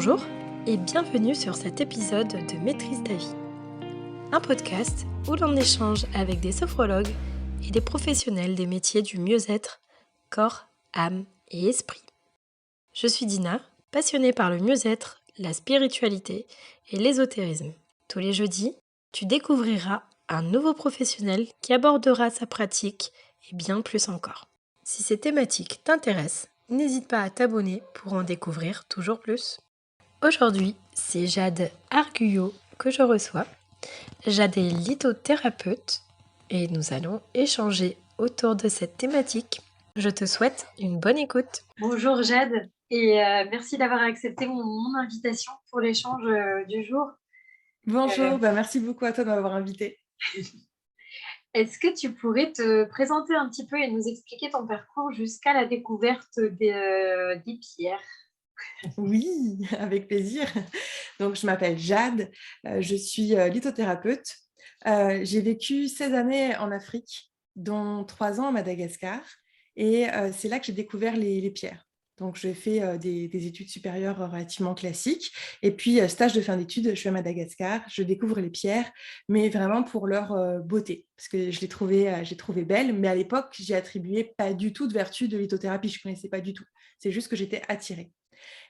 Bonjour et bienvenue sur cet épisode de Maîtrise ta vie, un podcast où l'on échange avec des sophrologues et des professionnels des métiers du mieux-être, corps, âme et esprit. Je suis Dina, passionnée par le mieux-être, la spiritualité et l'ésotérisme. Tous les jeudis, tu découvriras un nouveau professionnel qui abordera sa pratique et bien plus encore. Si ces thématiques t'intéressent, n'hésite pas à t'abonner pour en découvrir toujours plus. Aujourd'hui, c'est Jade Arguyot que je reçois. Jade est lithothérapeute et nous allons échanger autour de cette thématique. Je te souhaite une bonne écoute. Bonjour Jade et merci d'avoir accepté mon invitation pour l'échange du jour. Bonjour, merci beaucoup à toi de m'avoir invitée. Est-ce que tu pourrais te présenter un petit peu et nous expliquer ton parcours jusqu'à la découverte des pierres? Oui, avec plaisir. Donc, je m'appelle Jade, je suis lithothérapeute. J'ai vécu 16 années en Afrique, dont 3 ans à Madagascar. Et c'est là que j'ai découvert les pierres. Donc, j'ai fait des études supérieures relativement classiques. Et puis, stage de fin d'études, je suis à Madagascar. Je découvre les pierres, mais vraiment pour leur beauté, parce que j'ai trouvé belles. Mais à l'époque, j'y attribuais pas du tout de vertu de lithothérapie. Je ne connaissais pas du tout. C'est juste que j'étais attirée.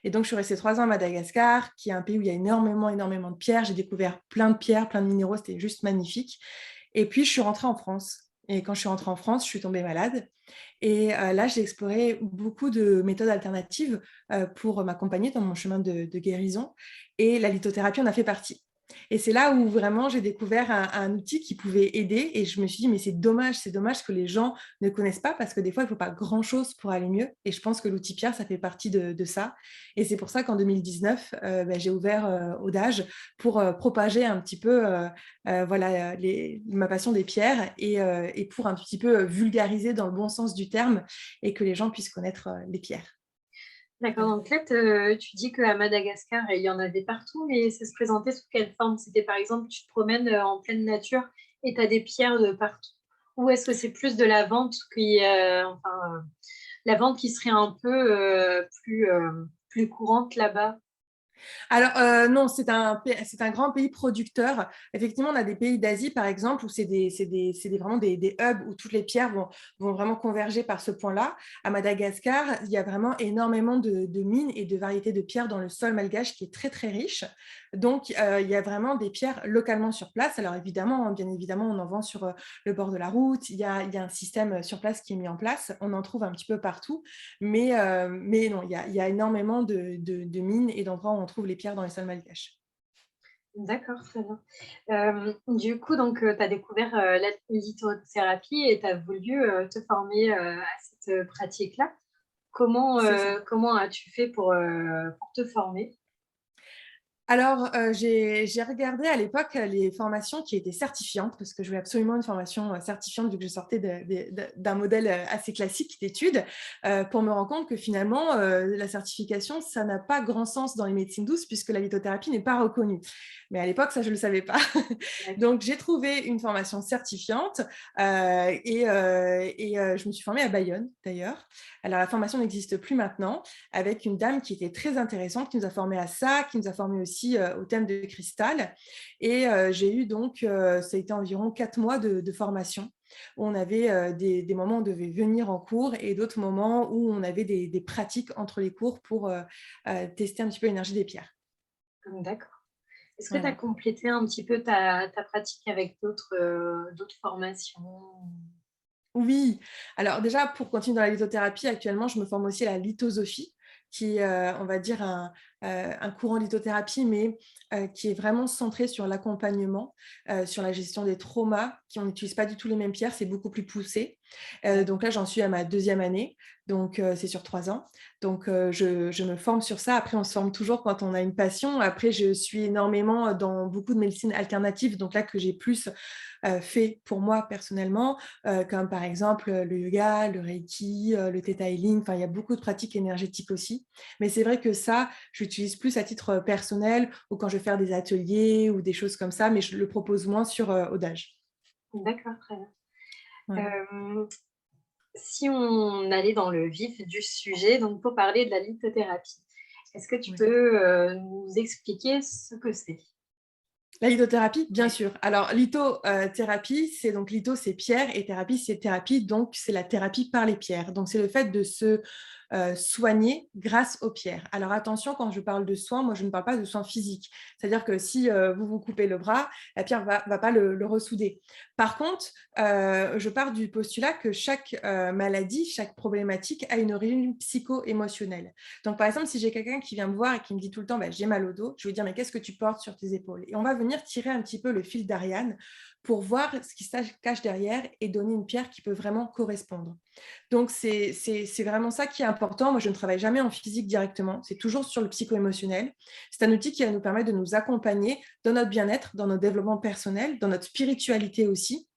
Et donc, je suis restée 3 ans à Madagascar, qui est un pays où il y a énormément de pierres. J'ai découvert plein de pierres, plein de minéraux. C'était juste magnifique. Et puis, je suis rentrée en France. Et quand je suis rentrée en France, je suis tombée malade. Et là, j'ai exploré beaucoup de méthodes alternatives pour m'accompagner dans mon chemin de guérison. Et la lithothérapie en a fait partie. Et c'est là où vraiment j'ai découvert un outil qui pouvait aider. Et je me suis dit, mais c'est dommage que les gens ne connaissent pas parce que des fois, il ne faut pas grand-chose pour aller mieux. Et je pense que l'outil pierre, ça fait partie de ça. Et c'est pour ça qu'en 2019, j'ai ouvert Audage pour propager un petit peu voilà, ma passion des pierres et pour un petit peu vulgariser dans le bon sens du terme et que les gens puissent connaître les pierres. D'accord, donc là, tu dis qu'à Madagascar, il y en avait partout, mais ça se présentait sous quelle forme? C'était par exemple, tu te promènes en pleine nature et tu as des pierres de partout. Ou est-ce que c'est plus de la vente la vente qui serait un peu plus courante là-bas? Alors, non, c'est un grand pays producteur. Effectivement, on a des pays d'Asie, par exemple, où vraiment des hubs où toutes les pierres vont vraiment converger par ce point-là. À Madagascar, il y a vraiment énormément de mines et de variétés de pierres dans le sol malgache qui est très, très riche. Donc, il y a vraiment des pierres localement sur place. Alors, évidemment, bien évidemment, on en vend sur le bord de la route. Il y a un système sur place qui est mis en place. On en trouve un petit peu partout. Mais non, il y a énormément de mines et d'endroits où on trouve les pierres dans les sols malgaches. D'accord, très bien. Du coup, donc, tu as découvert la lithothérapie et tu as voulu te former à cette pratique-là. C'est ça. Comment as-tu fait pour te former? Alors, j'ai regardé à l'époque les formations qui étaient certifiantes, parce que je voulais absolument une formation certifiante vu que je sortais d'un modèle assez classique d'études, pour me rendre compte que finalement, la certification, ça n'a pas grand sens dans les médecines douces puisque la lithothérapie n'est pas reconnue. Mais à l'époque, ça, je ne le savais pas. Donc, j'ai trouvé une formation certifiante je me suis formée à Bayonne, d'ailleurs. Alors, la formation n'existe plus maintenant, avec une dame qui était très intéressante, qui nous a formés à ça, qui nous a formés aussi au thème de cristal. Et j'ai eu donc, ça a été environ 4 mois de formation, où on avait des moments où on devait venir en cours et d'autres moments où on avait des pratiques entre les cours pour tester un petit peu l'énergie des pierres. D'accord. Est-ce que tu as Voilà. complété un petit peu ta pratique avec d'autres formations? Oui, alors déjà, pour continuer dans la lithothérapie, actuellement, je me forme aussi à la lithosophie, qui est, on va dire, un courant de lithothérapie, mais qui est vraiment centré sur l'accompagnement, sur la gestion des traumas, qui on n'utilise pas du tout les mêmes pierres, c'est beaucoup plus poussé. Donc là, j'en suis à ma deuxième année, donc c'est sur 3 ans. Donc je me forme sur ça. Après, on se forme toujours quand on a une passion. Après, je suis énormément dans beaucoup de médecines alternatives, donc là que j'ai plus fait pour moi personnellement, comme par exemple le yoga, le reiki, le theta healing. Enfin, il y a beaucoup de pratiques énergétiques aussi. Mais c'est vrai que ça, j'utilise plus à titre personnel ou quand je vais faire des ateliers ou des choses comme ça, mais je le propose moins sur Audage. D'accord, très bien. Voilà. Hem, Si on allait dans le vif du sujet, donc pour parler de la lithothérapie, Est-ce que tu Oui. peux nous expliquer ce que c'est? La lithothérapie, bien Ouais. sûr. Alors, lithothérapie, c'est donc litho, c'est pierre, et thérapie, c'est thérapie, donc c'est la thérapie par les pierres. Donc, c'est le fait de se soigner grâce aux pierres. Alors, attention, quand je parle de soins, moi, je ne parle pas de soins physiques. C'est-à-dire que si vous vous coupez le bras, la pierre va pas le ressouder. Par contre, je pars du postulat que chaque maladie, chaque problématique a une origine psycho-émotionnelle. Donc, par exemple, si j'ai quelqu'un qui vient me voir et qui me dit tout le temps, bah, j'ai mal au dos, je vais dire, mais qu'est-ce que tu portes sur tes épaules? Et on va venir tirer un petit peu le fil d'Ariane pour voir ce qui se cache derrière et donner une pierre qui peut vraiment correspondre. Donc, c'est vraiment ça qui est important. Moi, je ne travaille jamais en physique directement. C'est toujours sur le psycho-émotionnel. C'est un outil qui va nous permettre de nous accompagner dans notre bien-être, dans notre développement personnel, dans notre spiritualité aussi,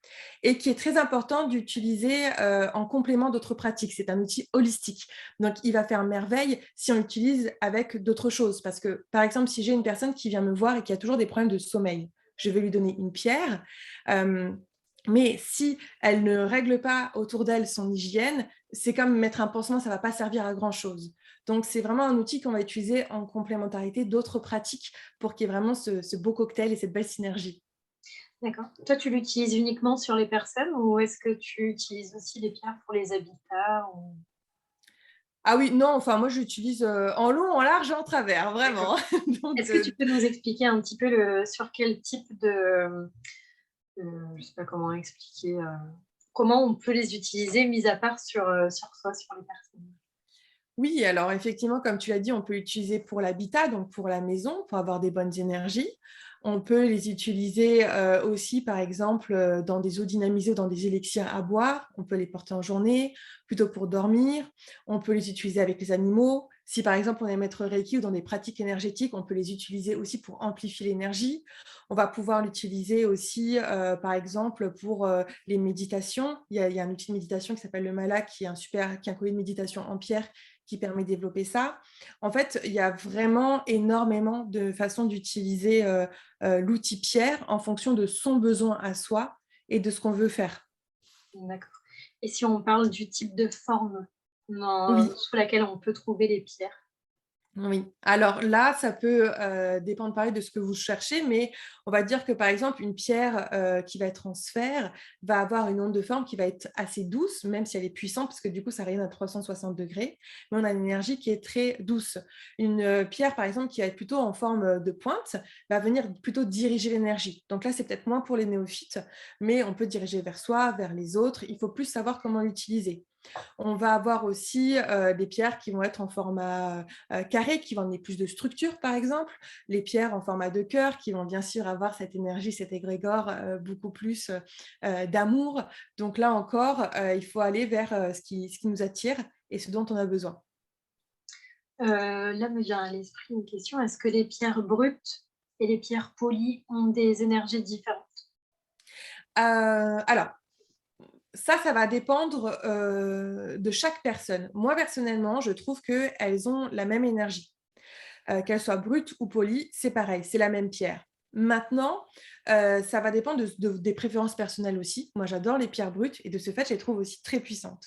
et qui est très important d'utiliser en complément d'autres pratiques. C'est un outil holistique. Donc, il va faire merveille si on l'utilise avec d'autres choses. Parce que, par exemple, si j'ai une personne qui vient me voir et qui a toujours des problèmes de sommeil, je vais lui donner une pierre. euh, mais si elle ne règle pas autour d'elle son hygiène, c'est comme mettre un pansement, ça ne va pas servir à grand-chose. Donc, c'est vraiment un outil qu'on va utiliser en complémentarité d'autres pratiques pour qu'il y ait vraiment ce beau cocktail et cette belle synergie. D'accord. Toi, tu l'utilises uniquement sur les personnes ou est-ce que tu utilises aussi les pierres pour les habitats ou... Ah oui, non, enfin moi j'utilise, en long, en large et en travers, D'accord. vraiment. Donc, Est-ce que tu peux nous expliquer un petit peu sur quel type je sais pas comment expliquer, comment on peut les utiliser mis à part sur soi, sur les personnes? oui, alors effectivement, comme tu l'as dit, on peut l'utiliser pour l'habitat, donc pour la maison, pour avoir des bonnes énergies. On peut les utiliser, aussi, par exemple, dans des eaux dynamisées ou dans des élixirs à boire. On peut les porter en journée, plutôt pour dormir. On peut les utiliser avec les animaux. Si, par exemple, on est maître Reiki ou dans des pratiques énergétiques, on peut les utiliser aussi pour amplifier l'énergie. On va pouvoir l'utiliser aussi, par exemple, pour, les méditations. Il y a un outil de méditation qui s'appelle le Mala, qui est un collier de méditation en pierre qui permet de développer ça. En fait, il y a vraiment énormément de façons d'utiliser l'outil pierre en fonction de son besoin à soi et de ce qu'on veut faire. D'accord. Et si on parle du type de forme Oui. sous laquelle on peut trouver les pierres? Oui, alors là, ça peut dépendre pareil de ce que vous cherchez, mais on va dire que par exemple, une pierre qui va être en sphère va avoir une onde de forme qui va être assez douce, même si elle est puissante, parce que du coup, ça rayonne à 360 degrés, mais on a une énergie qui est très douce. Une pierre, par exemple, qui va être plutôt en forme de pointe, va venir plutôt diriger l'énergie. Donc là, c'est peut-être moins pour les néophytes, mais on peut diriger vers soi, vers les autres. Il faut plus savoir comment l'utiliser. On va avoir aussi des pierres qui vont être en format carré, qui vont donner plus de structure, par exemple. Les pierres en format de cœur, qui vont bien sûr avoir cette énergie, cet égrégore beaucoup plus d'amour. Donc là encore, il faut aller vers ce qui nous attire et ce dont on a besoin. Là me vient à l'esprit une question, est-ce que les pierres brutes et les pierres polies ont des énergies différentes? Alors, ça va dépendre de chaque personne. Moi, personnellement, je trouve qu'elles ont la même énergie. Qu'elle soit brute ou polie, c'est pareil, c'est la même pierre. Maintenant, ça va dépendre des préférences personnelles aussi. Moi, j'adore les pierres brutes et de ce fait, je les trouve aussi très puissantes.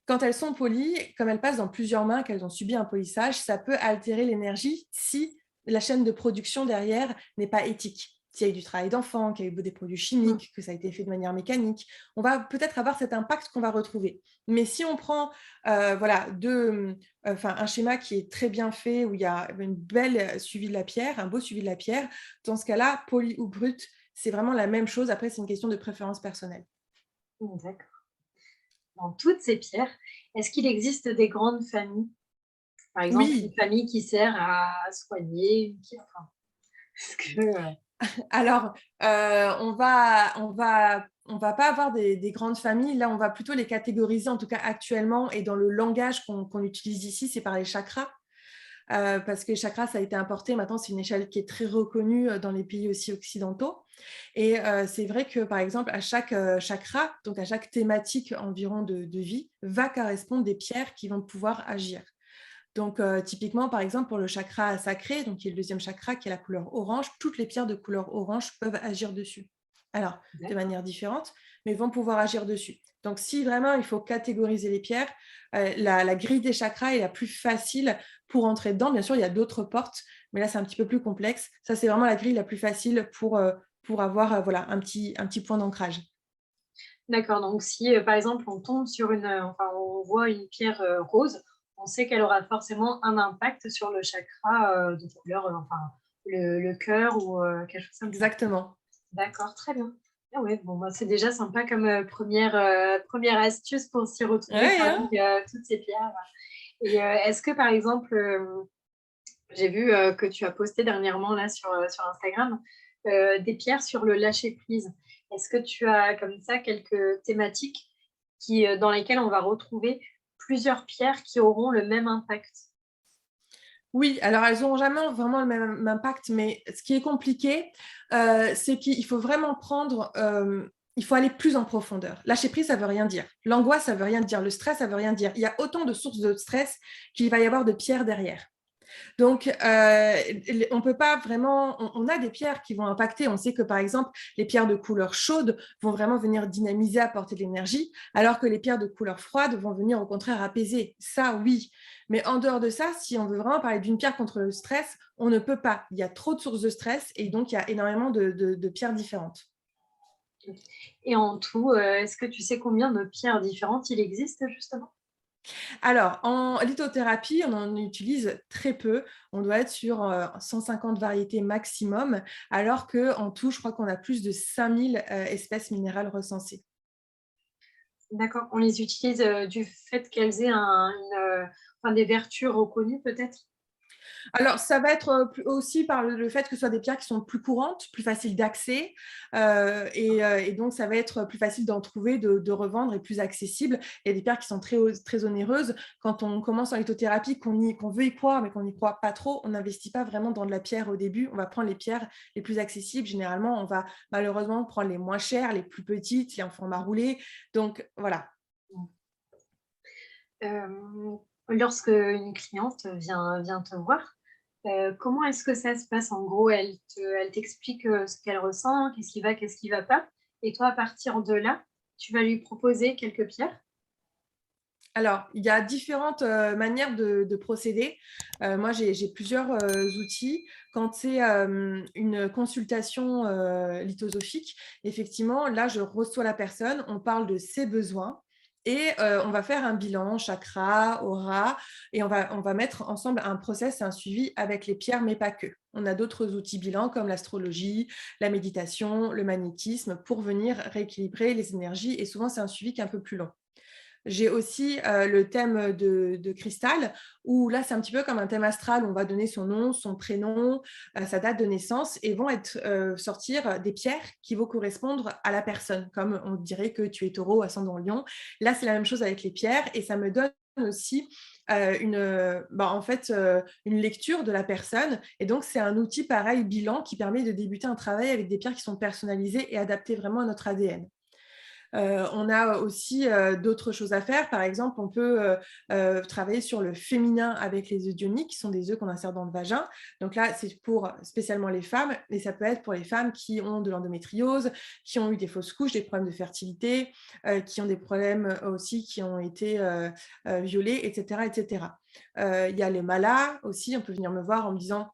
Quand elles sont polies, comme elles passent dans plusieurs mains, qu'elles ont subi un polissage, ça peut altérer l'énergie si la chaîne de production derrière n'est pas éthique. S'il y a eu du travail d'enfant, qu'il y a eu des produits Mmh. chimiques, que ça a été fait de manière mécanique, on va peut-être avoir cet impact qu'on va retrouver. Mais si on prend voilà, un schéma qui est très bien fait, où il y a une belle suivi de la pierre, un beau suivi de la pierre, dans ce cas-là, poli ou brut, c'est vraiment la même chose. Après, c'est une question de préférence personnelle. D'accord. Dans toutes ces pierres, est-ce qu'il existe des grandes familles? Par exemple, une Oui, famille qui sert à soigner, une qui enfin, est-ce que, alors, on va pas avoir des grandes familles. Là, on va plutôt les catégoriser, en tout cas actuellement, et dans le langage qu'on utilise ici, c'est par les chakras. Parce que les chakras, ça a été importé. Maintenant, c'est une échelle qui est très reconnue dans les pays aussi occidentaux. Et c'est vrai que, par exemple, à chaque chakra, donc à chaque thématique environ de vie, va correspondre des pierres qui vont pouvoir agir. Donc, typiquement, par exemple, pour le chakra sacré, donc qui est le deuxième chakra, qui est la couleur orange, toutes les pierres de couleur orange peuvent agir dessus. alors de D'accord. manière différente, mais vont pouvoir agir dessus. Donc si vraiment il faut catégoriser les pierres, la grille des chakras est la plus facile pour entrer dedans. Bien sûr, il y a d'autres portes, mais là, c'est un petit peu plus complexe. Ça, c'est vraiment la grille la plus facile pour avoir, voilà, un petit point d'ancrage. D'accord, donc si, par exemple, on tombe sur enfin, on voit une pierre, rose, on sait qu'elle aura forcément un impact sur le chakra, de couleur, enfin, le cœur ou, quelque chose comme ça. Exactement. D'accord, très bien. Ah ouais, bon, bah, c'est déjà sympa comme, 1re astuce pour s'y retrouver Ouais, hein? parmi, toutes ces pierres. Et est-ce que, par exemple, j'ai vu, que tu as posté dernièrement là sur Instagram, des pierres sur le lâcher prise. Est-ce que tu as comme ça quelques thématiques dans lesquelles on va retrouver plusieurs pierres qui auront le même impact? Oui, alors elles n'auront jamais vraiment le même impact, mais ce qui est compliqué, c'est qu'il faut vraiment prendre, il faut aller plus en profondeur. Lâcher prise, ça veut rien dire. L'angoisse, ça veut rien dire. Le stress, ça veut rien dire. Il y a autant de sources de stress qu'il va y avoir de pierres derrière. Donc, on peut pas vraiment. On a des pierres qui vont impacter. On sait que, par exemple, les pierres de couleur chaude vont vraiment venir dynamiser, apporter de l'énergie, alors que les pierres de couleur froide vont venir au contraire apaiser. Ça, oui. Mais en dehors de ça, si on veut vraiment parler d'une pierre contre le stress, on ne peut pas. Il y a trop de sources de stress et donc il y a énormément de pierres différentes. Et en tout, est-ce que tu sais combien de pierres différentes il existe justement? Alors, en lithothérapie, on en utilise très peu. On doit être sur 150 variétés maximum, alors qu'en tout, je crois qu'on a plus de 5000 espèces minérales recensées. D'accord, on les utilise, du fait qu'elles aient enfin des vertus reconnues peut-être? Alors, ça va être aussi par le fait que ce soit des pierres qui sont plus courantes, plus faciles d'accès, et donc ça va être plus facile d'en trouver, de revendre et plus accessible. Il y a des pierres qui sont très onéreuses. Quand on commence en lithothérapie, qu'on veut y croire, mais qu'on n'y croit pas trop, on n'investit pas vraiment dans de la pierre au début. On va prendre les pierres les plus accessibles. Généralement, on va malheureusement prendre les moins chères, les plus petites, les en format roulé. Donc voilà. Lorsque une cliente vient te voir, comment est-ce que ça se passe? En gros, elle t'explique, ce qu'elle ressent, qu'est-ce qui va pas? Et toi, à partir de là, tu vas lui proposer quelques pierres? Alors, il y a différentes manières de procéder. Moi, j'ai plusieurs outils. Quand c'est une consultation lithosophique, effectivement, là, je reçois la personne, on parle de ses besoins et on va faire un bilan, chakra, aura, et on va mettre ensemble un process, un suivi avec les pierres, mais pas que. On a d'autres outils bilans comme l'astrologie, la méditation, le magnétisme pour venir rééquilibrer les énergies. Et souvent, c'est un suivi qui est un peu plus long. J'ai aussi le thème de cristal, où là, c'est un petit peu comme un thème astral, où on va donner son nom, son prénom, sa date de naissance, et vont sortir des pierres qui vont correspondre à la personne, comme on dirait que tu es taureau, ascendant lion. Là, c'est la même chose avec les pierres, et ça me donne aussi une lecture de la personne. Et donc, c'est un outil pareil, bilan, qui permet de débuter un travail avec des pierres qui sont personnalisées et adaptées vraiment à notre ADN. On a aussi d'autres choses à faire. Par exemple, on peut travailler sur le féminin avec les œufs d'ionique, qui sont des œufs qu'on insère dans le vagin. Donc là, c'est pour spécialement les femmes, mais ça peut être pour les femmes qui ont de l'endométriose, qui ont eu des fausses couches, des problèmes de fertilité, qui ont des problèmes aussi qui ont été violés, etc. etc. Il y a les malas aussi. On peut venir me voir en me disant: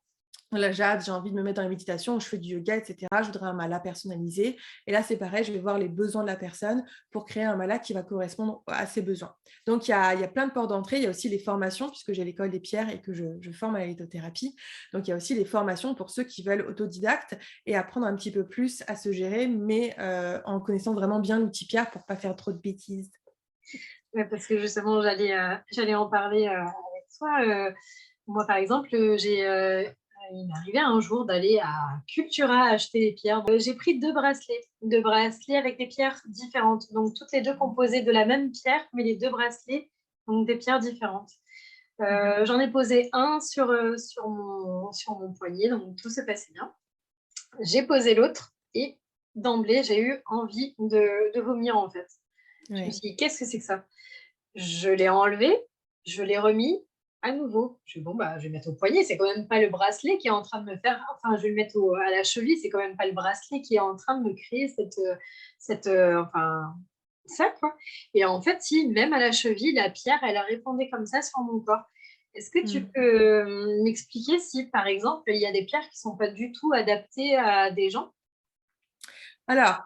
voilà, Jade, j'ai envie de me mettre dans la méditation, je fais du yoga, etc. Je voudrais un mala personnalisé. Et là, c'est pareil, je vais voir les besoins de la personne pour créer un mala qui va correspondre à ses besoins. Donc, il y a plein de portes d'entrée. Il y a aussi les formations, puisque j'ai l'école des pierres et que je forme à la lithothérapie. Donc, il y a aussi les formations pour ceux qui veulent autodidacte et apprendre un petit peu plus à se gérer, mais en connaissant vraiment bien l'outil pierre pour ne pas faire trop de bêtises. Ouais, parce que justement, j'allais en parler, avec toi. Moi, par exemple, il m'est arrivé un jour d'aller à Cultura acheter des pierres. J'ai pris 2 bracelets avec des pierres différentes, donc toutes les 2 composées de la même pierre, mais les 2 bracelets, donc des pierres différentes. Mhm. J'en ai posé un sur mon poignet, donc tout se passait bien. J'ai posé l'autre et d'emblée, j'ai eu envie de vomir, en fait. Je me Ouais. suis dit: «Qu'est-ce que c'est que ça?» Je l'ai enlevé, je l'ai remis à nouveau. Je fais: «Bon, bah, je vais le mettre au poignet, c'est quand même pas le bracelet qui est en train de me faire» enfin, je vais le mettre à la cheville, c'est quand même pas le bracelet qui est en train de me créer enfin, ça, quoi. Et en fait, si, même à la cheville, la pierre, elle a répondu comme ça sur mon corps. Est-ce que tu Mmh. peux, m'expliquer si, par exemple, il y a des pierres qui sont pas du tout adaptées à des gens? Alors,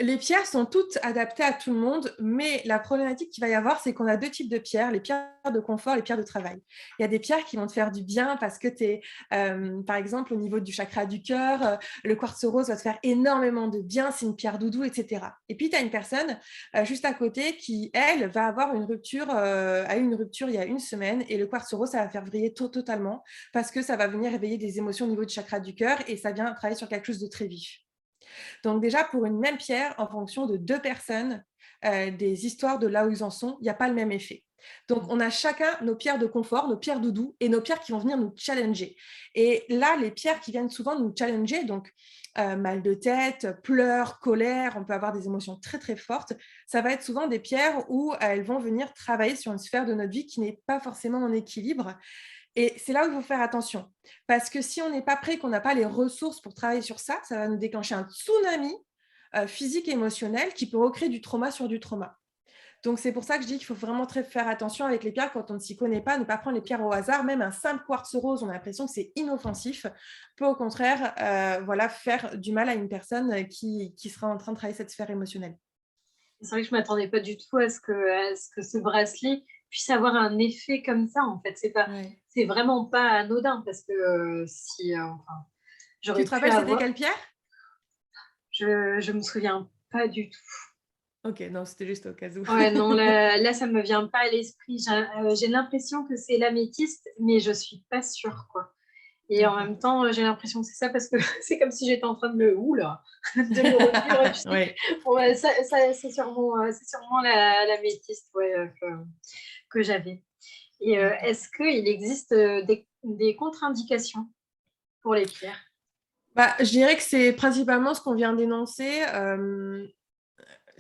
les pierres sont toutes adaptées à tout le monde, mais la problématique qu'il va y avoir, c'est qu'on a 2 types de pierres, les pierres de confort, les pierres de travail. Il y a des pierres qui vont te faire du bien parce que tu es, par exemple, au niveau du chakra du cœur, le quartz rose va te faire énormément de bien, c'est une pierre doudou et cetera. Et puis tu as une personne, juste à côté qui, elle, va avoir une rupture, a eu une rupture il y a une semaine et le quartz rose, ça va faire vriller totalement parce que ça va venir éveiller des émotions au niveau du chakra du cœur et ça vient travailler sur quelque chose de très vif. Donc déjà, pour une même pierre, en fonction de 2 personnes, des histoires de là où ils en sont, il y a pas le même effet. Donc Mmh. on a chacun nos pierres de confort, nos pierres doudou et nos pierres qui vont venir nous challenger. Et là, les pierres qui viennent souvent nous challenger, donc mal de tête, pleurs, colère, on peut avoir des émotions très, très fortes. Ça va être souvent des pierres où elles vont venir travailler sur une sphère de notre vie qui n'est pas forcément en équilibre et c'est là où il faut faire attention. Parce que si on n'est pas prêt, qu'on n'a pas les ressources pour travailler sur ça, ça va nous déclencher un tsunami physique et émotionnel qui peut recréer du trauma sur du trauma. Donc, c'est pour ça que je dis qu'il faut vraiment très faire attention avec les pierres quand on ne s'y connaît pas, ne pas prendre les pierres au hasard. Même un simple quartz rose, on a l'impression que c'est inoffensif, peut au contraire voilà, faire du mal à une personne qui sera en train de travailler cette sphère émotionnelle. C'est vrai que je m'attendais pas du tout à ce que ce bracelet puisse avoir un effet comme ça, en fait. Ouais. C'est vraiment pas anodin parce que, si, enfin, Tu j'aurais te pu rappelles, c'était avoir quelle pierre? je me souviens pas du tout. Ok, non, c'était juste au cas où. Ouais, non, là, ça me vient pas à l'esprit. J'ai l'impression que c'est l'améthyste, mais je suis pas sûre, quoi. Et en D'accord. même temps, j'ai l'impression que c'est ça parce que c'est comme si j'étais en train de le ouh là, de le revivre, tu sais? Oui. Ouais, ça c'est sûrement l'améthyste, ouais, que j'avais. Et D'accord. est-ce qu'il existe, des contre-indications pour les pierres? Bah, je dirais que c'est principalement ce qu'on vient d'énoncer.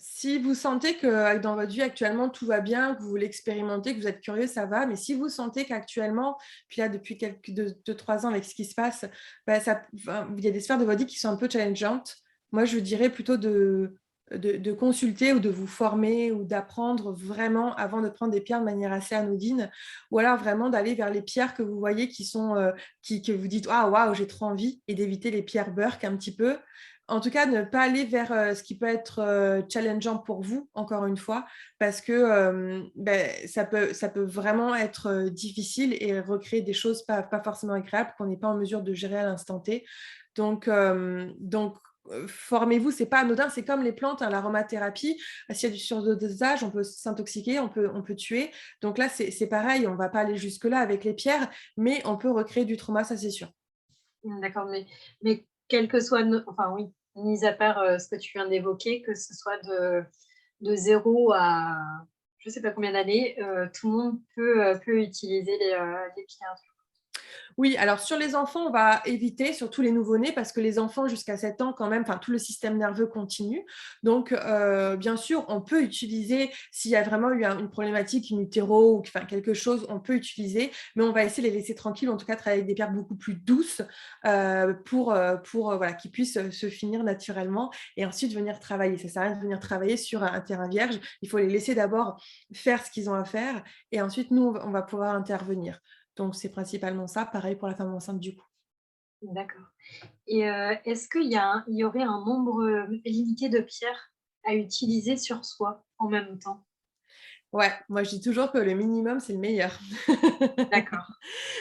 Si vous sentez que dans votre vie actuellement tout va bien, que vous voulez expérimenter, que vous êtes curieux, ça va. Mais si vous sentez qu'actuellement, puis là depuis quelques 2-3 ans avec ce qui se passe, bah, enfin, il y a des sphères de votre vie qui sont un peu challengeantes. Moi, je dirais plutôt de consulter ou de vous former ou d'apprendre vraiment avant de prendre des pierres de manière assez anodine. Ou alors vraiment d'aller vers les pierres que vous voyez qui sont, que vous dites ah waouh, j'ai trop envie et d'éviter les pierres burk un petit peu. En tout cas, ne pas aller vers, ce qui peut être, challengeant pour vous, encore une fois, parce que, ça peut vraiment être, difficile et recréer des choses pas forcément agréables qu'on n'est pas en mesure de gérer à l'instant T. Donc, formez-vous, c'est pas anodin, c'est comme les plantes, hein, l'aromathérapie. S'il y a du surdosage, on peut s'intoxiquer, on peut tuer. Donc là, c'est pareil, on va pas aller jusque-là avec les pierres, mais on peut recréer du trauma, ça c'est sûr. Mmh, d'accord, mais quel que soit no enfin oui, mis à part, ce que tu viens d'évoquer, que ce soit de 0 à je sais pas combien d'années, tout le monde peut utiliser les pierres. Oui, alors sur les enfants, on va éviter, surtout les nouveau-nés, parce que les enfants jusqu'à 7 ans quand même, enfin tout le système nerveux continue. Donc bien sûr, on peut utiliser s'il y a vraiment eu une problématique in utero ou enfin quelque chose, on peut utiliser, mais on va essayer de les laisser tranquilles, en tout cas travailler avec des pierres beaucoup plus douces pour voilà, qu'ils puissent se finir naturellement et ensuite venir travailler. Ça sert à rien de venir travailler sur un terrain vierge. Il faut les laisser d'abord faire ce qu'ils ont à faire et ensuite nous, on va pouvoir intervenir. Donc c'est principalement ça, pareil pour la femme enceinte du coup. D'accord. Et est-ce il y aurait un nombre, limité de pierres à utiliser sur soi en même temps? Ouais, moi je dis toujours que le minimum, c'est le meilleur. D'accord.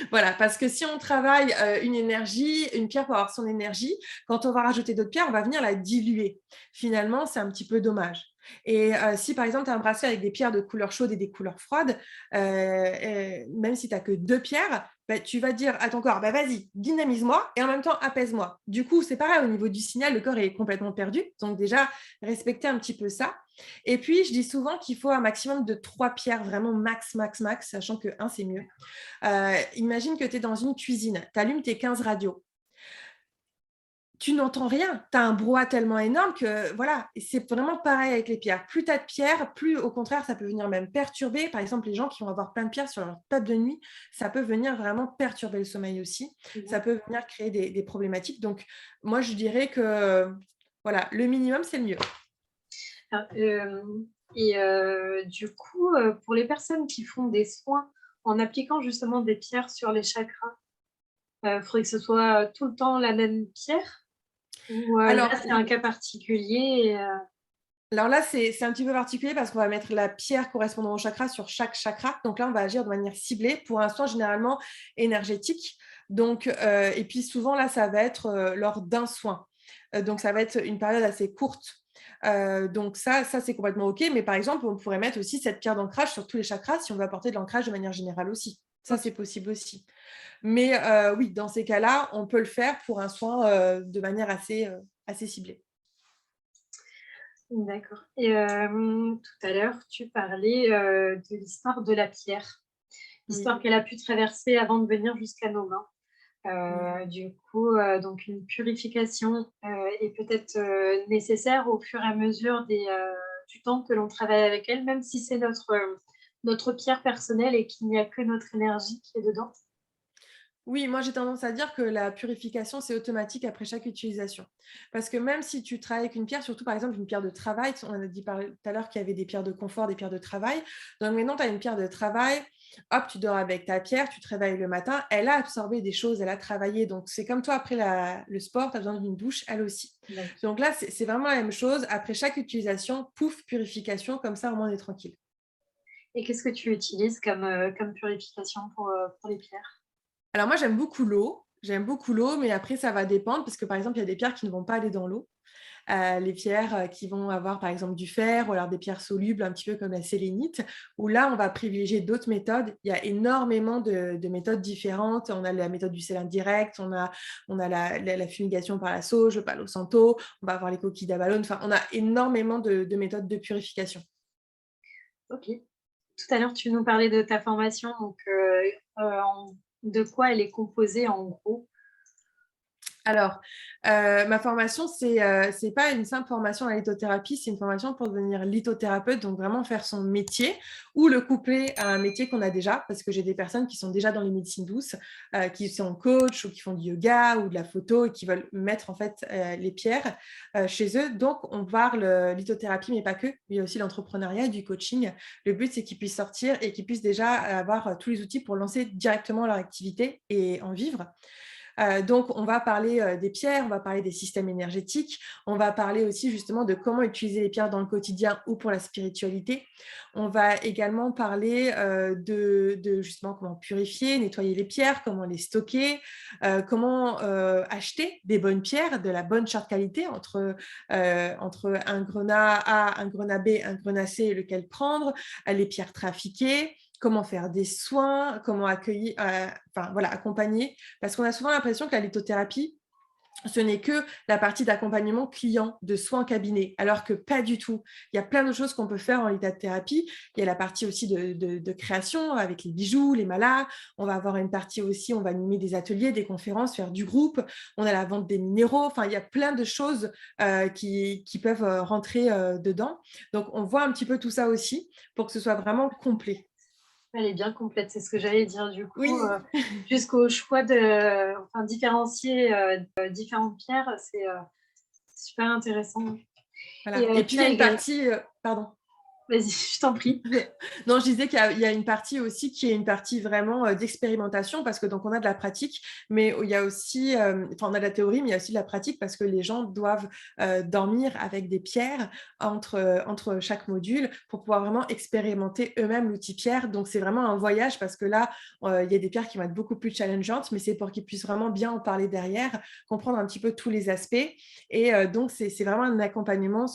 Voilà, parce que si on travaille, une énergie, une pierre pour avoir son énergie, quand on va rajouter d'autres pierres, on va venir la diluer. Finalement, c'est un petit peu dommage et si par exemple tu as un bracelet avec des pierres de couleur chaude et des couleurs froides, même si tu as que 2 pierres, bah, tu vas dire à ton corps: «Bah, vas-y, dynamise-moi et en même temps apaise-moi». Du coup, c'est pareil au niveau du signal, le corps est complètement perdu. Donc déjà, respecter un petit peu ça et puis je dis souvent qu'il faut un maximum de 3 pierres, vraiment max, max, max, sachant que 1 c'est mieux. Imagine que tu es dans une cuisine, tu allumes tes 15 radios. tu n'entends rien. Tu as un brouhaha tellement énorme que voilà, et c'est vraiment pareil avec les pierres. Plus tu as de pierres, plus au contraire, ça peut venir même perturber. Par exemple, les gens qui vont avoir plein de pierres sur leur table de nuit, ça peut venir vraiment perturber le sommeil aussi. Ça peut venir créer des problématiques. Donc, moi, je dirais que voilà, le minimum, c'est le mieux. Ah, du coup, pour les personnes qui font des soins en appliquant justement des pierres sur les chakras, faudrait que ce soit tout le temps la même pierre? Ou là, Alors, c'est un cas particulier et Alors là, c'est un petit peu particulier parce qu'on va mettre la pierre correspondant au chakra sur chaque chakra. Donc là, on va agir de manière ciblée pour un soin généralement énergétique. Donc, et puis souvent, là, ça va être lors d'un soin. Donc, ça va être une période assez courte. Donc ça c'est complètement OK. Mais par exemple, on pourrait mettre aussi cette pierre d'ancrage sur tous les chakras si on veut apporter de l'ancrage de manière générale aussi. Ça, c'est possible aussi. Mais oui, dans ces cas-là, on peut le faire pour un soin de manière assez ciblée. d'accord et tout à l'heure, tu parlais, de l'histoire de la pierre, Oui. l'histoire qu'elle a pu traverser avant de venir jusqu'à nos mains. Oui. Du coup, donc une purification, est peut-être, nécessaire au fur et à mesure du temps que l'on travaille avec elle, même si c'est notre pierre personnelle et qu'il n'y a que notre énergie qui est dedans. Oui, moi j'ai tendance à dire que la purification, c'est automatique après chaque utilisation. Parce que même si tu travailles avec une pierre, surtout par exemple une pierre de travail, on a dit tout à l'heure qu'il y avait des pierres de confort, des pierres de travail. Donc maintenant, tu as une pierre de travail, hop, tu dors avec ta pierre, tu te réveilles le matin, elle a absorbé des choses, elle a travaillé. Donc c'est comme toi après le sport, tu as besoin d'une douche, elle aussi. D'accord. Donc là, c'est vraiment la même chose. Après chaque utilisation, pouf, purification, comme ça au moins on est tranquille. Et qu'est-ce que tu utilises comme purification pour les pierres? Alors moi, j'aime beaucoup l'eau. J'aime beaucoup l'eau, mais après, ça va dépendre parce que, par exemple, il y a des pierres qui ne vont pas aller dans l'eau. Les pierres qui vont avoir, par exemple, du fer ou alors des pierres solubles, un petit peu comme la sélénite, où là, on va privilégier d'autres méthodes. Il y a énormément de méthodes différentes. On a la méthode du sel indirect, on a la fumigation par la sauge, le palo santo, on va avoir les coquilles d'abalone. Enfin, on a énormément de méthodes de purification. OK. Tout à l'heure, tu nous parlais de ta formation, donc de quoi elle est composée en gros? Alors, ma formation, c'est pas une simple formation à la lithothérapie, c'est une formation pour devenir lithothérapeute, donc vraiment faire son métier ou le coupler à un métier qu'on a déjà, parce que j'ai des personnes qui sont déjà dans les médecines douces, qui sont coach ou qui font du yoga ou de la photo et qui veulent mettre en fait les pierres chez eux. Donc, on parle lithothérapie, mais pas que. Il y a aussi l'entrepreneuriat, du coaching. Le but, c'est qu'ils puissent sortir et qu'ils puissent déjà avoir tous les outils pour lancer directement leur activité et en vivre. Donc, on va parler des pierres, on va parler des systèmes énergétiques, on va parler aussi justement de comment utiliser les pierres dans le quotidien ou pour la spiritualité. On va également parler de justement comment purifier, nettoyer les pierres, comment les stocker, comment acheter des bonnes pierres, de la bonne charte qualité entre un grenat A, un grenat B, un grenat C, lequel prendre, les pierres trafiquées, comment faire des soins, comment accueillir, enfin voilà, accompagner. Parce qu'on a souvent l'impression que la lithothérapie, ce n'est que la partie d'accompagnement client, de soins cabinet, alors que pas du tout. Il y a plein de choses qu'on peut faire en lithothérapie. Il y a la partie aussi de création avec les bijoux, les malas. On va avoir une partie aussi, on va animer des ateliers, des conférences, faire du groupe. On a la vente des minéraux. Enfin, il y a plein de choses qui peuvent rentrer dedans. Donc, on voit un petit peu tout ça aussi pour que ce soit vraiment complet. Elle est bien complète, c'est ce que j'allais dire du coup, Oui. jusqu'au choix enfin différencier, différentes pierres, c'est super intéressant et Voilà. Et puis, tu il y as a une également partie, pardon. vas-y, je t'en prie. Non, je disais qu'il y a une partie aussi qui est une partie vraiment d'expérimentation parce que donc on a de la pratique, mais il y a aussi, enfin on a de la théorie, mais il y a aussi de la pratique parce que les gens doivent dormir avec des pierres entre chaque module pour pouvoir vraiment expérimenter eux-mêmes l'outil pierre. Donc c'est vraiment un voyage parce que là, il y a des pierres qui vont être beaucoup plus challengeantes, mais c'est pour qu'ils puissent vraiment bien en parler derrière, comprendre un petit peu tous les aspects. Et donc c'est vraiment un accompagnement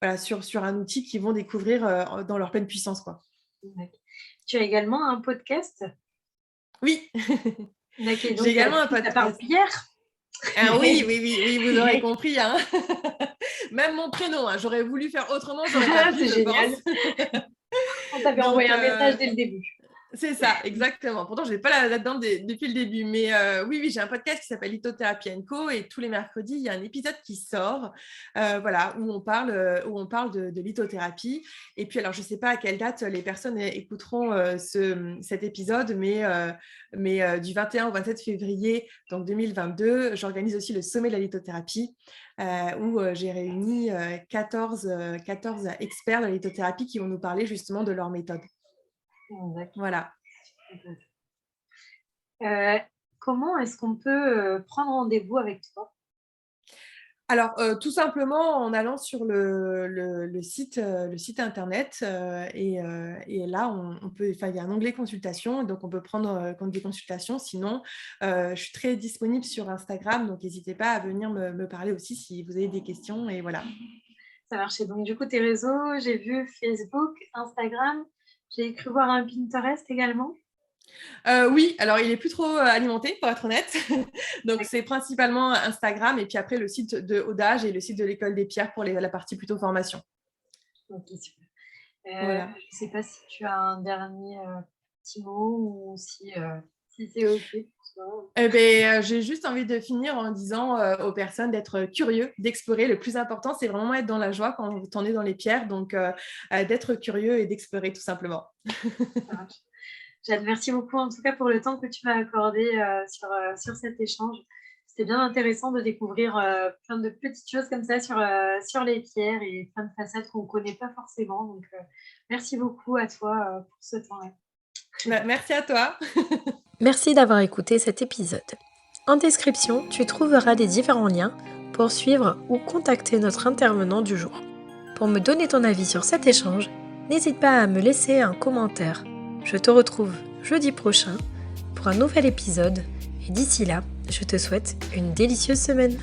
voilà, sur un outil qu'ils vont découvrir dans leur pleine puissance, quoi. D'accord. Tu as également un podcast? Oui, D'accord, j'ai donc également un du coup ça parle podcast. pierre? Ah oui, oui, oui, oui, vous aurez compris, hein. Même mon prénom, hein, j'aurais voulu faire autrement, j'aurais pas pu, C'est je pense. génial. On t'avait Donc, envoyé un message dès le début. C'est ça, exactement. Pourtant, je n'ai pas là-dedans depuis le début. Mais oui, j'ai un podcast qui s'appelle Lithothérapie & Co. Et tous les mercredis, il y a un épisode qui sort où on parle de lithothérapie. Et puis, alors, je ne sais pas à quelle date les personnes écouteront cet épisode, mais du 21 au 27 février donc 2022, j'organise aussi le sommet de la lithothérapie où j'ai réuni 14 experts de la lithothérapie qui vont nous parler justement de leur méthode. D'accord. Voilà. Comment est-ce qu'on peut prendre rendez-vous avec toi? Alors, tout simplement en allant sur le site internet et là, on peut, enfin, il y a un onglet consultation, donc on peut prendre des consultations. Sinon, je suis très disponible sur Instagram, donc n'hésitez pas à venir me parler aussi si vous avez des questions et voilà. Ça marchait. Donc, du coup, tes réseaux, j'ai vu Facebook, Instagram, j'ai cru voir un Pinterest également. Oui, alors il est plus trop alimenté, pour être honnête. Donc, c'est principalement Instagram et puis après le site de Audage et le site de l'École des Pierres pour la partie plutôt formation. Ok, super. Voilà. Je ne sais pas si tu as un dernier petit mot ou si c'est OK pour toi. J'ai juste envie de finir en disant aux personnes d'être curieux, d'explorer. Le plus important, c'est vraiment être dans la joie quand on est dans les pierres. Donc, d'être curieux et d'explorer tout simplement. Ça marche. Jade, merci beaucoup en tout cas pour le temps que tu m'as accordé sur cet échange. C'était bien intéressant de découvrir plein de petites choses comme ça sur les pierres et plein de facettes qu'on ne connaît pas forcément. Donc, merci beaucoup à toi pour ce temps-là. Merci à toi. Merci d'avoir écouté cet épisode. En description, tu trouveras les différents liens pour suivre ou contacter notre intervenant du jour. Pour me donner ton avis sur cet échange, n'hésite pas à me laisser un commentaire. Je te retrouve jeudi prochain pour un nouvel épisode et d'ici là, je te souhaite une délicieuse semaine.